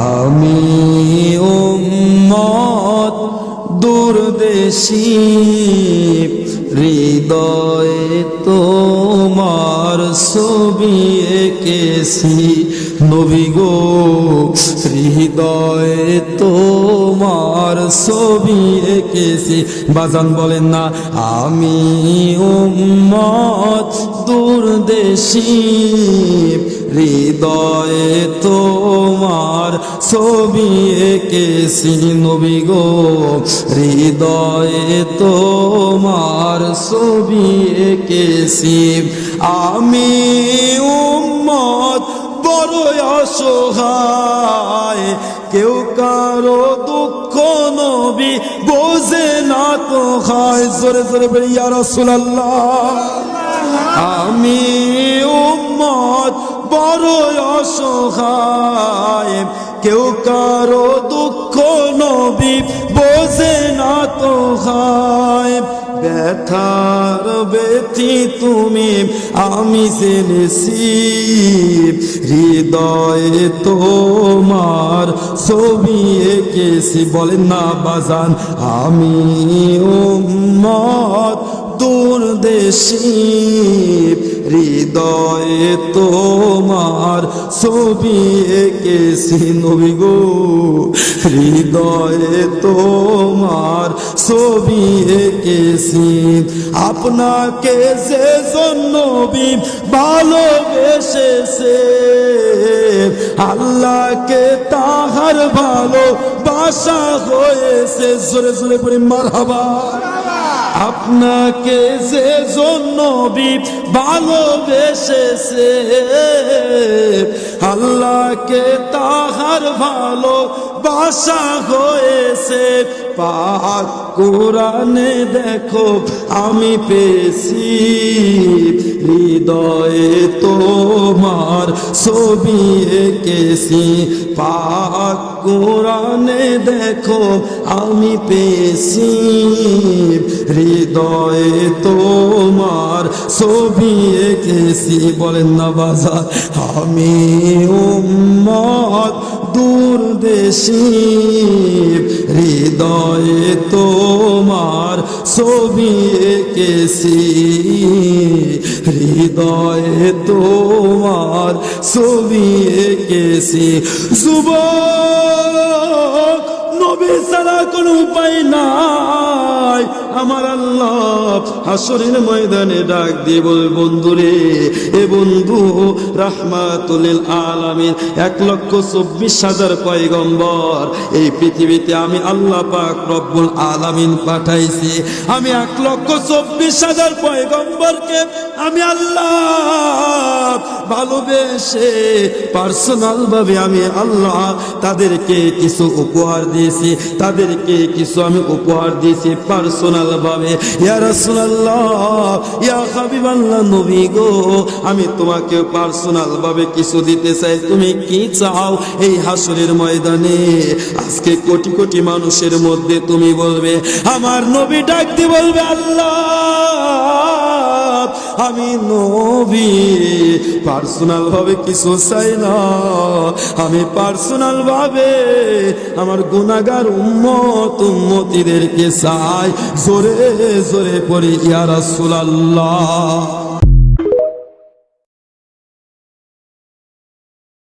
আমি উম্মত দুর্দেশী হৃদয়ে তোমার ছবি এঁকেছি নবী গো হৃদয়ে তোমার ছবি এঁকেছি বাজান বলেন না আমি উম্মত দুর্দেশী হৃদয়ে তোমার ছবি এঁকেছি নবী গো হৃদয়ে তোমার ছবি এঁকেছি আমি উম্মত বড় অসহায় কেউ কারো দুঃখ নবী বোঝে না তো খায় জোরে জোরে বলি ইয়া রাসূলুল্লাহ আমি উম্মত বড় অসহায় কেউ কারো দুঃখ নবী বোঝে না তো খায় ব্যথার ব্যথি তুমি আমি জেনেছি হৃদয়ে তোমার ছবি এঁকেছি বলেন না বাজান আমি উম্মত দুর্দেশী হৃদয়ে তোমার ছবি এঁকেছি নবী গো হৃদয়ে তোমার ছবি এঁকেছি আপনাকে যে নবী ভালোবেসেছে আল্লাহকে তাহার ভালোবাসা হয়েছে জোরে জোরে পড়ে মারহাবা আপনাকে যে নবী ভালোবেসেছে আল্লাহকে তাহার ভালোবাসা হয়েছে পাক কোরআনে দেখো আমি পেয়েছি হৃদয়ে তোমার ছবি এঁকেছি পাক কোরআনে দেখো আমি পেয়েছি হৃদয়ে তোমার ছবি এঁকেছি বলেন না বাজার আমি উম্মত দুর্দেশী হৃদয়ে তোমার ছবি এঁকেছি হৃদয়ে তোমার ছবি এঁকেছি যুবক নবী ছাড়া কোনো উপায় নাই আমার আল্লাহ হাসরের ময়দানে ডাক দিয়ে বল বন্ধুরে এ বন্ধু রাহমাতুল লিল আলামিন 1,24,000 পয়গম্বর এই পৃথিবীতে আমি আল্লাহ পাক রব্বুল আলামিন পাঠাইছি আমি 1,24,000 পয়গম্বরকে আমি আল্লাহ ভালোবেসে পার্সোনাল ভাবে আমি আল্লাহ তাদেরকে কিছু উপহার দিয়েছি তাদেরকে কিছু আমি উপহার দিয়েছি পার্সোনাল ভাবে ইয়া রাসূলুল্লাহ ইয়া হাবিবাল্লাহ নবী গো আমি তোমাকে পার্সোনাল ভাবে কিছু দিতে চাই তুমি কি চাও এই হাসরের ময়দানে আজকে কোটি কোটি মানুষের মধ্যে তুমি বলবে আমার নবী ডাক দিয়ে বলবে আল্লাহ আমি নবী পার্সোনাল ভাবে কিছু চাই না আমি পার্সোনাল ভাবে আমার গুনাহগার উম্মতিদেরকে চাই জোরে জোরে পড়ি ইয়া রাসূলুল্লাহ